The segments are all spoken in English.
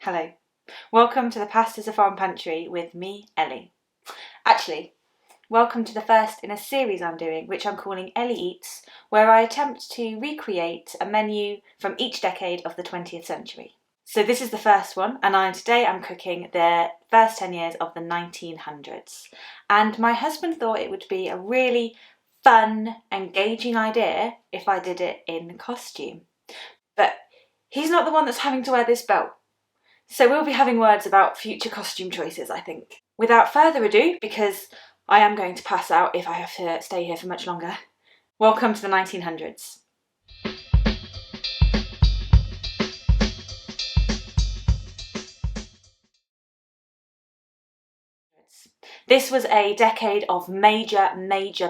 Hello. Welcome to the Pastas of Foreign Pantry with me, Ellie. Actually, welcome to the first in a series I'm doing, which I'm calling Ellie Eats, where I attempt to recreate a menu from each decade of the 20th century. So this is the first one, and today I'm cooking the first 10 years of the 1900s. And my husband thought it would be a really fun, engaging idea if I did it in costume. But he's not the one that's having to wear this belt. So we'll be having words about future costume choices, I think. Without further ado, because I am going to pass out if I have to stay here for much longer, welcome to the 1900s. This was a decade of major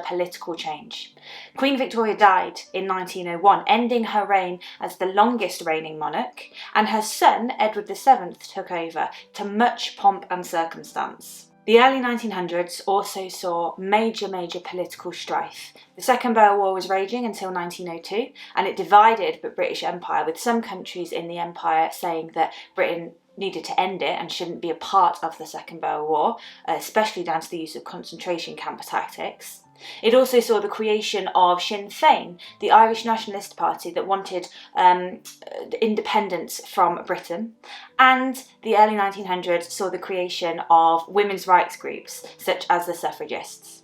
political change. Queen Victoria died in 1901, ending her reign as the longest reigning monarch, and her son, Edward VII, took over to much pomp and circumstance. The early 1900s also saw major political strife. The Second Boer War was raging until 1902, and it divided the British Empire, with some countries in the empire saying that Britain needed to end it and shouldn't be a part of the Second Boer War, especially down to the use of concentration camp tactics. It also saw the creation of Sinn Féin, the Irish nationalist party that wanted independence from Britain, and the early 1900s saw the creation of women's rights groups such as the suffragists.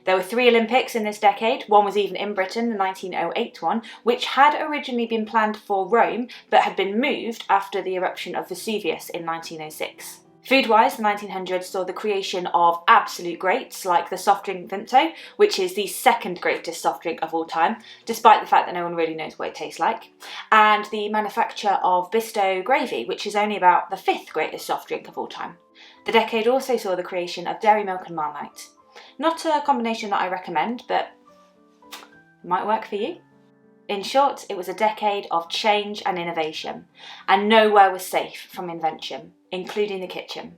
There were 3 Olympics in this decade. One was even in Britain, the 1908 one, which had originally been planned for Rome but had been moved after the eruption of Vesuvius in 1906. Food-wise, the 1900s saw the creation of absolute greats like the soft drink Vimto, which is the second greatest soft drink of all time, despite the fact that no one really knows what it tastes like, and the manufacture of Bisto gravy, which is only about the 5th greatest soft drink of all time. The decade also saw the creation of dairy milk and Marmite. Not a combination that I recommend, but it might work for you. In short, it was a decade of change and innovation, and nowhere was safe from invention, including the kitchen.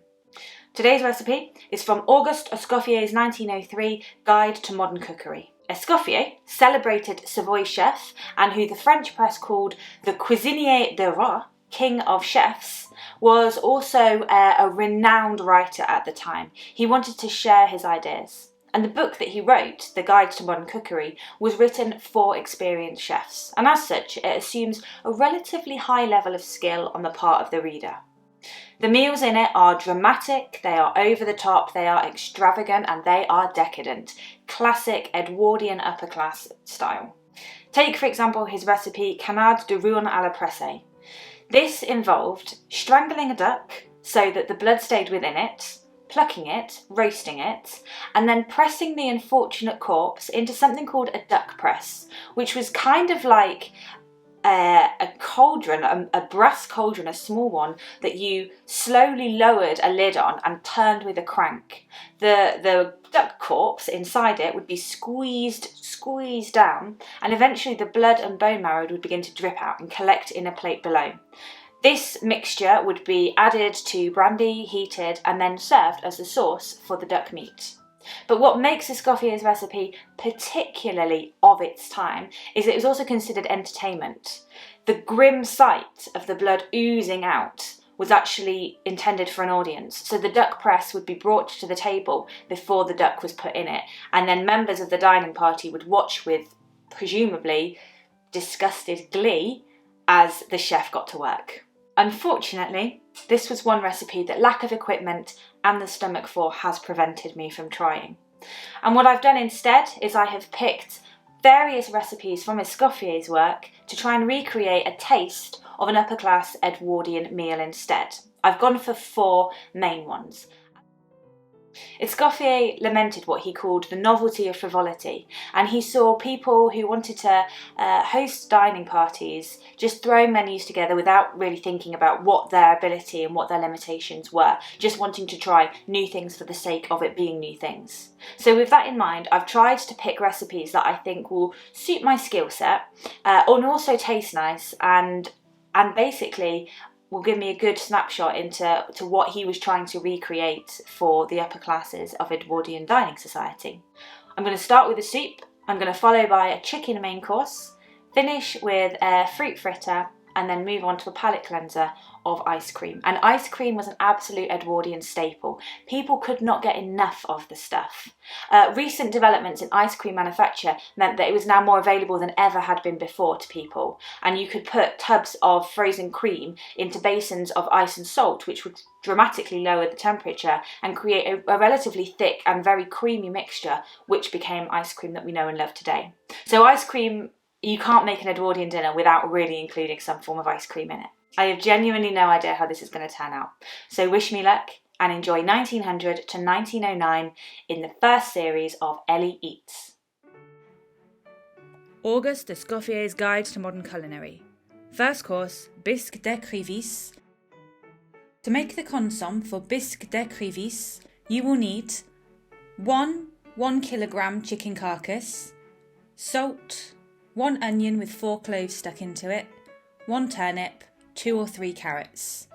Today's recipe is from Auguste Escoffier's 1903 Guide to Modern Cookery. Escoffier, celebrated Savoy chef, and who the French press called the cuisinier de roi, king of chefs, was also a renowned writer at the time. He wanted to share his ideas. And the book that he wrote, The Guide to Modern Cookery, was written for experienced chefs, and as such it assumes a relatively high level of skill on the part of the reader. The meals in it are dramatic, they are over the top, they are extravagant, and they are decadent. Classic Edwardian upper class style. Take, for example, his recipe Canard de Rouen à la Pressée. This involved strangling a duck so that the blood stayed within it, plucking it, roasting it, and then pressing the unfortunate corpse into something called a duck press, which was kind of like a cauldron, a brass cauldron, a small one, that you slowly lowered a lid on and turned with a crank. The duck corpse inside it would be squeezed down, and eventually the blood and bone marrow would begin to drip out and collect in a plate below. This mixture would be added to brandy, heated, and then served as the sauce for the duck meat. But what makes Escoffier's recipe particularly of its time is it was also considered entertainment. The grim sight of the blood oozing out was actually intended for an audience. So the duck press would be brought to the table before the duck was put in it, and then members of the dining party would watch with, presumably, disgusted glee as the chef got to work. Unfortunately, this was one recipe that lack of equipment and the stomach for has prevented me from trying. And what I've done instead is I have picked various recipes from Escoffier's work to try and recreate a taste of an upper class Edwardian meal instead. I've gone for 4 main ones. Escoffier lamented what he called the novelty of frivolity, and he saw people who wanted to host dining parties just throwing menus together without really thinking about what their ability and what their limitations were, just wanting to try new things for the sake of it being new things. So with that in mind, I've tried to pick recipes that I think will suit my skill set, and also taste nice, and basically will give me a good snapshot into what he was trying to recreate for the upper classes of Edwardian dining society. I'm going to start with a soup, I'm going to follow by a chicken main course, finish with a fruit fritter, and then move on to a palate cleanser of ice cream. And ice cream was an absolute Edwardian staple. People could not get enough of the stuff. Recent developments in ice cream manufacture meant that it was now more available than ever had been before to people, and you could put tubs of frozen cream into basins of ice and salt, which would dramatically lower the temperature and create a relatively thick and very creamy mixture, which became ice cream that we know and love today. So ice cream, you can't make an Edwardian dinner without really including some form of ice cream in it. I have genuinely no idea how this is going to turn out. So wish me luck and enjoy 1900 to 1909 in the first series of Ellie Eats. Auguste Escoffier's Guide to Modern Culinary. First course, bisque d'écrivisse. To make the consomme for bisque d'écrivisse, you will need 1 kilogram chicken carcass, salt, 1 onion with 4 cloves stuck into it, 1 turnip, 2 or 3 carrots.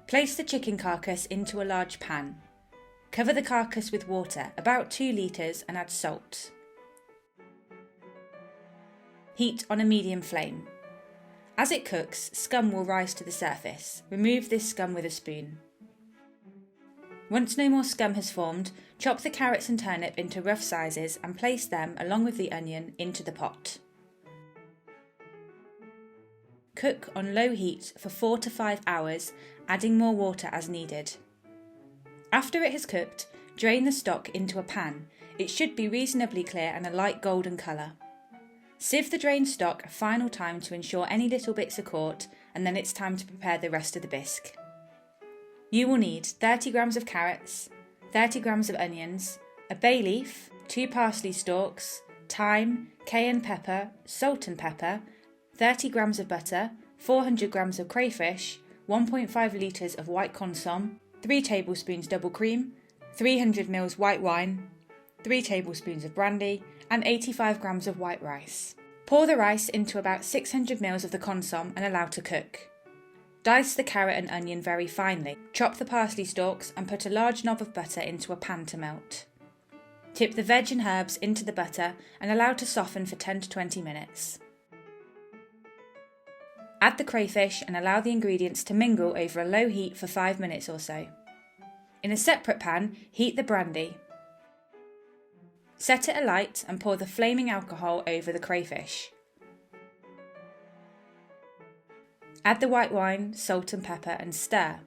Place the chicken carcass into a large pan. Cover the carcass with water, about 2 litres, and add salt. Heat on a medium flame. As it cooks, scum will rise to the surface. Remove this scum with a spoon. Once no more scum has formed, chop the carrots and turnip into rough sizes and place them, along with the onion, into the pot. Cook on low heat for 4 to 5 hours, adding more water as needed. After it has cooked, drain the stock into a pan. It should be reasonably clear and a light golden colour. Sieve the drained stock a final time to ensure any little bits are caught, and then it's time to prepare the rest of the bisque. You will need 30 grams of carrots, 30 grams of onions, a bay leaf, 2 parsley stalks, thyme, cayenne pepper, salt and pepper, 30 grams of butter, 400 grams of crayfish, 1.5 litres of white consomme, 3 tablespoons double cream, 300 ml white wine, 3 tablespoons of brandy, and 85 grams of white rice. Pour the rice into about 600 ml of the consomme and allow to cook. Dice the carrot and onion very finely. Chop the parsley stalks and put a large knob of butter into a pan to melt. Tip the veg and herbs into the butter and allow to soften for 10 to 20 minutes. Add the crayfish and allow the ingredients to mingle over a low heat for 5 minutes or so. In a separate pan, heat the brandy. Set it alight and pour the flaming alcohol over the crayfish. Add the white wine, salt and pepper and stir.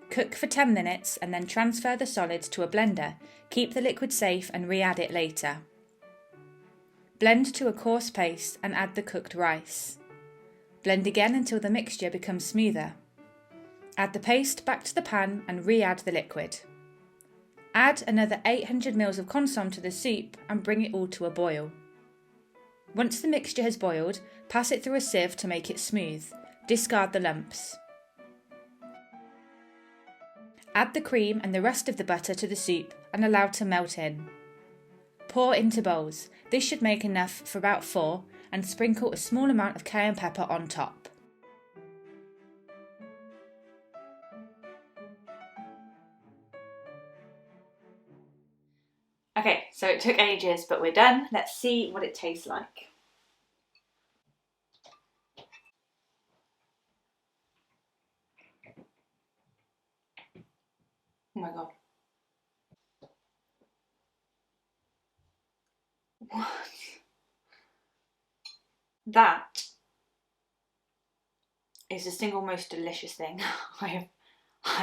Cook for 10 minutes and then transfer the solids to a blender. Keep the liquid safe and re-add it later. Blend to a coarse paste and add the cooked rice. Blend again until the mixture becomes smoother. Add the paste back to the pan and re-add the liquid. Add another 800 ml of consomme to the soup and bring it all to a boil. Once the mixture has boiled, pass it through a sieve to make it smooth. Discard the lumps. Add the cream and the rest of the butter to the soup and allow to melt in. Pour into bowls. This should make enough for about 4 and sprinkle a small amount of cayenne pepper on top. Okay, so it took ages, but we're done. Let's see what it tastes like. Oh my god. What? That is the single most delicious thing I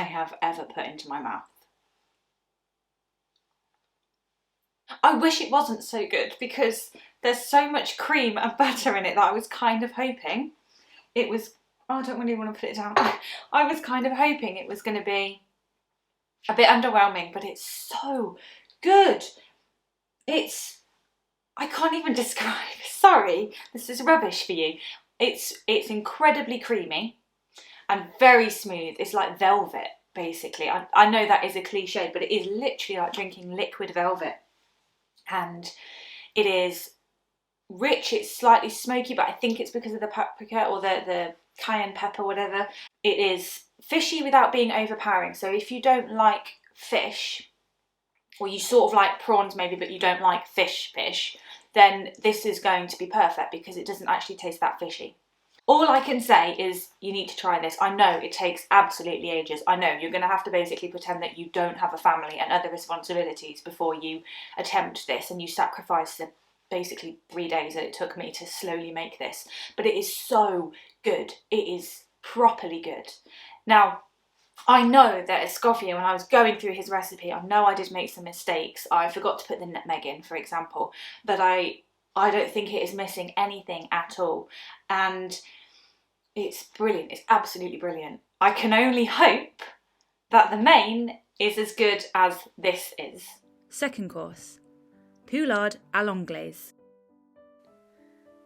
have ever put into my mouth. I wish it wasn't so good because there's so much cream and butter in it that I was kind of hoping it was... Oh, I don't really want to put it down. I was kind of hoping it was going to be a bit underwhelming, but it's so good. I can't even describe. Sorry, this is rubbish for you. It's incredibly creamy and very smooth. It's like velvet, basically. I know that is a cliche, but it is literally like drinking liquid velvet. And it is rich, it's slightly smoky, but I think it's because of the paprika or the cayenne pepper, whatever. It is fishy without being overpowering. So if you don't like fish, or you sort of like prawns maybe, but you don't like fish, then this is going to be perfect because it doesn't actually taste that fishy. All I can say is you need to try this. I know it takes absolutely ages. I know you're going to have to basically pretend that you don't have a family and other responsibilities before you attempt this, and you sacrifice the basically 3 days that it took me to slowly make this. But it is so good. It is properly good. Now, I know that Escoffier, when I was going through his recipe, I know I did make some mistakes. I forgot to put the nutmeg in, for example, but I don't think it is missing anything at all. And it's brilliant. It's absolutely brilliant. I can only hope that the main is as good as this is. Second course, poulard à l'anglaise.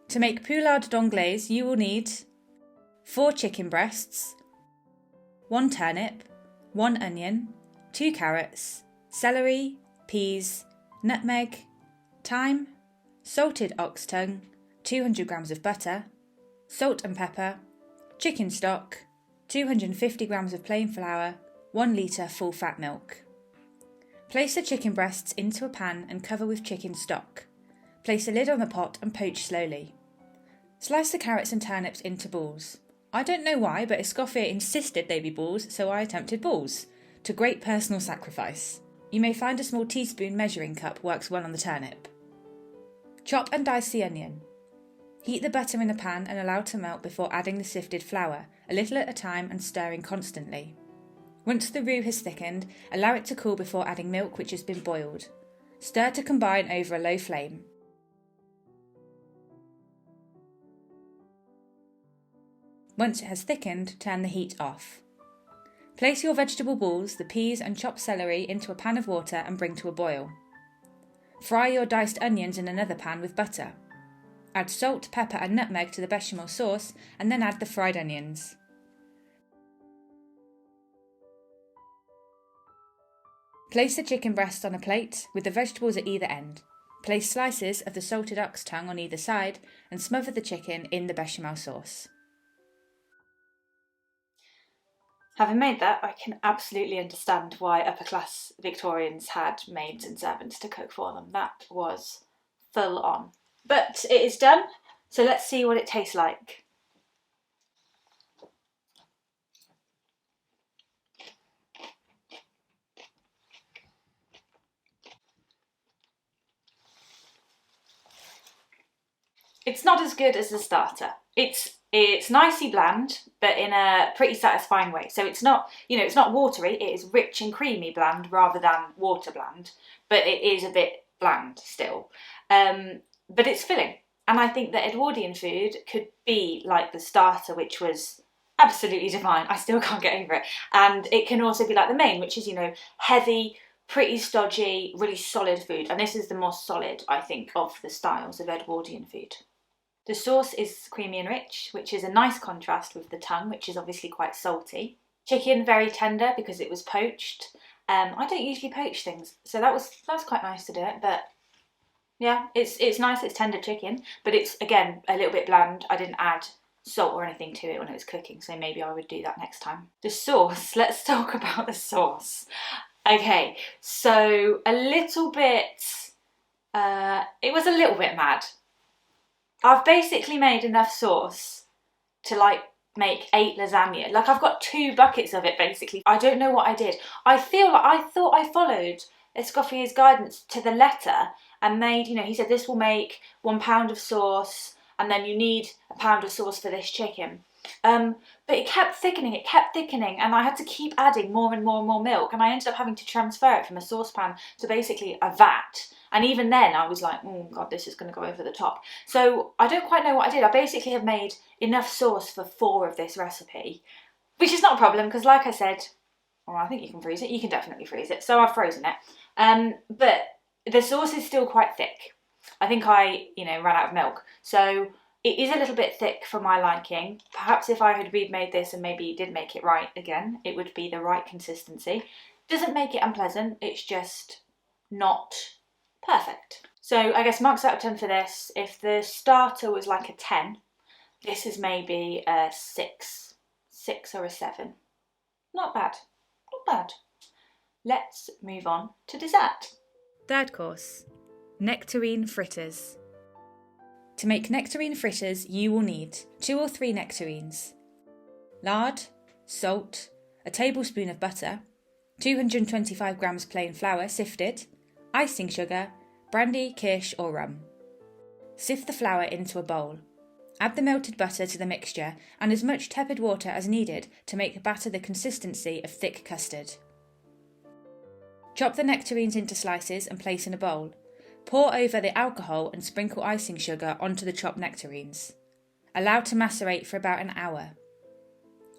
To make poulard d'anglaise, you will need 4 chicken breasts, 1 turnip, 1 onion, 2 carrots, celery, peas, nutmeg, thyme, salted ox tongue, 200 grams of butter, salt and pepper, chicken stock, 250 grams of plain flour, 1 litre full fat milk. Place the chicken breasts into a pan and cover with chicken stock. Place a lid on the pot and poach slowly. Slice the carrots and turnips into balls. I don't know why, but Escoffier insisted they be balls, so I attempted balls, to great personal sacrifice. You may find a small teaspoon measuring cup works well on the turnip. Chop and dice the onion. Heat the butter in the pan and allow to melt before adding the sifted flour, a little at a time and stirring constantly. Once the roux has thickened, allow it to cool before adding milk which has been boiled. Stir to combine over a low flame. Once it has thickened, turn the heat off. Place your vegetable balls, the peas and chopped celery into a pan of water and bring to a boil. Fry your diced onions in another pan with butter. Add salt, pepper and nutmeg to the bechamel sauce and then add the fried onions. Place the chicken breast on a plate with the vegetables at either end. Place slices of the salted ox tongue on either side and smother the chicken in the bechamel sauce. Having made that, I can absolutely understand why upper class Victorians had maids and servants to cook for them. That was full on. But it is done, so let's see what it tastes like. It's not as good as the starter. It's nicely bland, but in a pretty satisfying way. So it's not, it's not watery, it is rich and creamy bland rather than water bland, but it is a bit bland still. But it's filling. And I think that Edwardian food could be like the starter, which was absolutely divine. I still can't get over it. And it can also be like the main, which is, heavy, pretty stodgy, really solid food. And this is the more solid, I think, of the styles of Edwardian food. The sauce is creamy and rich, which is a nice contrast with the tongue, which is obviously quite salty. Chicken very tender because it was poached. I don't usually poach things, so that was quite nice to do it. But yeah, it's nice. It's tender chicken, but it's again a little bit bland. I didn't add salt or anything to it when it was cooking, so maybe I would do that next time. The sauce. Let's talk about the sauce. Okay, so a little bit. It was a little bit mad. I've basically made enough sauce to make 8 lasagna. I've got 2 buckets of it basically. I don't know what I did. I thought I followed Escoffier's guidance to the letter and made, he said this will make 1 pound of sauce and then you need a pound of sauce for this chicken. But it kept thickening, and I had to keep adding more and more and more milk, and I ended up having to transfer it from a saucepan to basically a vat. And even then I was like, oh God, this is going to go over the top. So I don't quite know what I did. I basically have made enough sauce for 4 of this recipe, which is not a problem because like I said, well, I think you can freeze it. You can definitely freeze it. So I've frozen it. But the sauce is still quite thick. I think I, ran out of milk. So it is a little bit thick for my liking. Perhaps if I had remade this and maybe did make it right again, it would be the right consistency. Doesn't make it unpleasant, it's just not perfect. So I guess marks out of 10 for this. If the starter was like a 10, this is maybe a 6 or a 7. Not bad, not bad. Let's move on to dessert. Third course, nectarine fritters. To make nectarine fritters, you will need 2 or 3 nectarines, lard, salt, a tablespoon of butter, 225 grams plain flour sifted, icing sugar, brandy, kirsch or rum. Sift the flour into a bowl. Add the melted butter to the mixture and as much tepid water as needed to make the batter the consistency of thick custard. Chop the nectarines into slices and place in a bowl. Pour over the alcohol and sprinkle icing sugar onto the chopped nectarines. Allow to macerate for about an hour.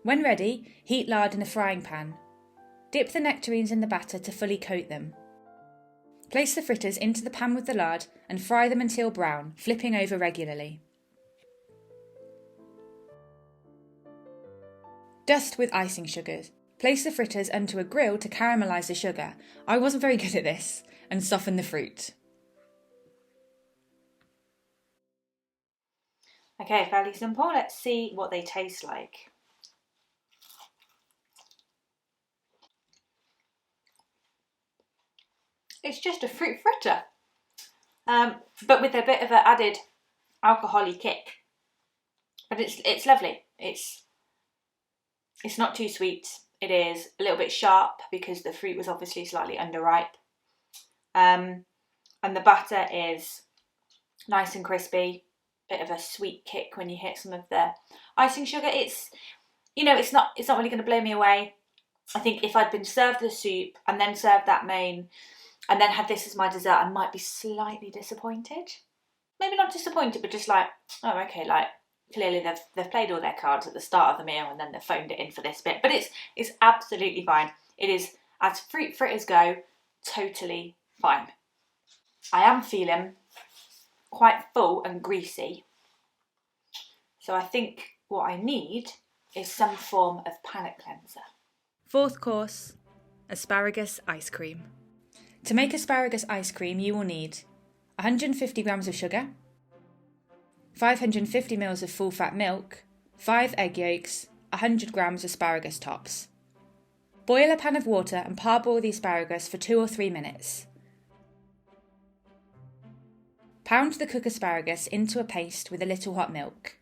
When ready, heat lard in a frying pan. Dip the nectarines in the batter to fully coat them. Place the fritters into the pan with the lard and fry them until brown, flipping over regularly. Dust with icing sugars. Place the fritters onto a grill to caramelise the sugar. I wasn't very good at this. And soften the fruit. Okay, fairly simple. Let's see what they taste like. It's just a fruit fritter, but with a bit of an added alcohol-y kick. But it's lovely. It's not too sweet. It is a little bit sharp because the fruit was obviously slightly underripe. And the batter is nice and crispy. Bit of a sweet kick when you hit some of the icing sugar. It's not really going to blow me away. I think if I'd been served the soup and then served that main and then had this as my dessert, I might be slightly disappointed. Maybe not disappointed, but just like, oh, okay, like clearly they've played all their cards at the start of the meal and then they've phoned it in for this bit. But it's absolutely fine. It is, as fruit fritters go, totally fine. I am feeling quite full and greasy. So I think what I need is some form of palate cleanser. 4th course, asparagus ice cream. To make asparagus ice cream, you will need 150 grams of sugar, 550 ml of full-fat milk, 5 egg yolks, 100 grams asparagus tops. Boil a pan of water and parboil the asparagus for 2 or 3 minutes. Pound the cooked asparagus into a paste with a little hot milk.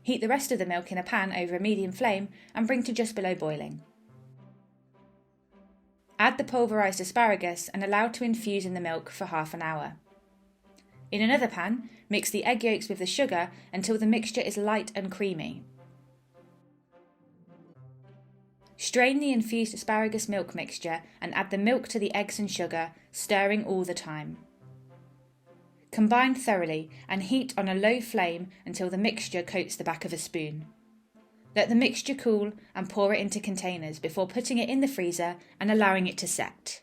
Heat the rest of the milk in a pan over a medium flame and bring to just below boiling. Add the pulverised asparagus and allow to infuse in the milk for half an hour. In another pan, mix the egg yolks with the sugar until the mixture is light and creamy. Strain the infused asparagus milk mixture and add the milk to the eggs and sugar, stirring all the time. Combine thoroughly and heat on a low flame until the mixture coats the back of a spoon. Let the mixture cool and pour it into containers before putting it in the freezer and allowing it to set.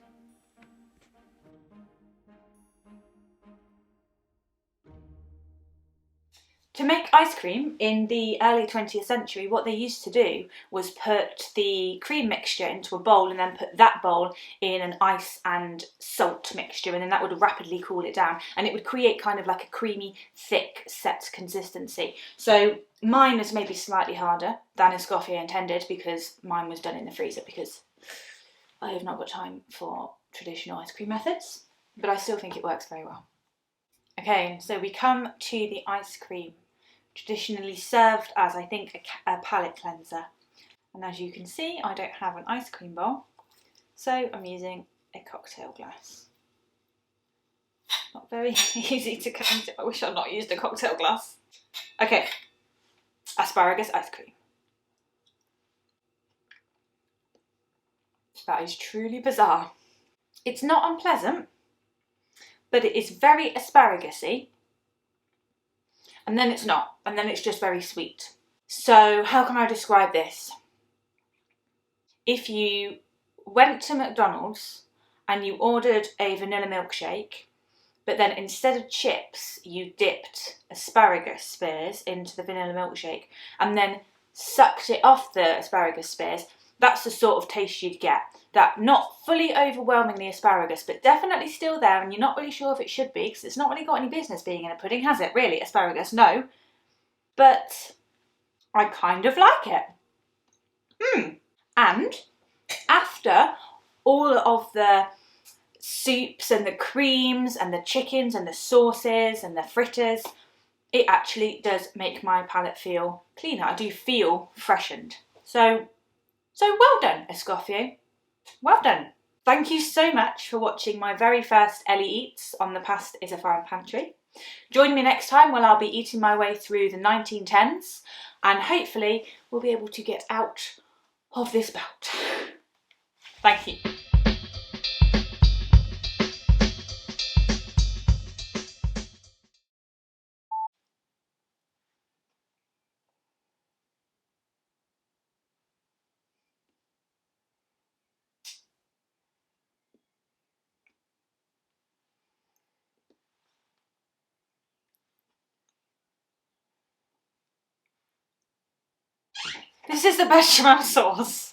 To make ice cream in the early 20th century, what they used to do was put the cream mixture into a bowl and then put that bowl in an ice and salt mixture, and then that would rapidly cool it down and it would create kind of like a creamy, thick, set consistency. So mine is maybe slightly harder than Escoffier intended because mine was done in the freezer because I have not got time for traditional ice cream methods, but I still think it works very well. Okay, so we come to the ice cream, traditionally served as, I think, a palate cleanser. And as you can see, I don't have an ice cream bowl, so I'm using a cocktail glass. Not very easy to cut into. I wish I'd not used a cocktail glass. Okay, asparagus ice cream. That is truly bizarre. It's not unpleasant, but it is very asparagus-y. And then it's not, and then it's just very sweet. So how can I describe this? If you went to McDonald's and you ordered a vanilla milkshake, but then instead of chips, you dipped asparagus spears into the vanilla milkshake and then sucked it off the asparagus spears, that's the sort of taste you'd get. That not fully overwhelmingly asparagus, but definitely still there, and you're not really sure if it should be, because it's not really got any business being in a pudding, has it, really? Asparagus, no. But I kind of like it. And after all of the soups and the creams and the chickens and the sauces and the fritters, it actually does make my palate feel cleaner. I do feel freshened. So well done, Escoffier. Well done. Thank you so much for watching my very first Ellie Eats on the Past is a Foreign Pantry. Join me next time when I'll be eating my way through the 1910s and hopefully we'll be able to get out of this bout. Thank you. This is the bechamel sauce.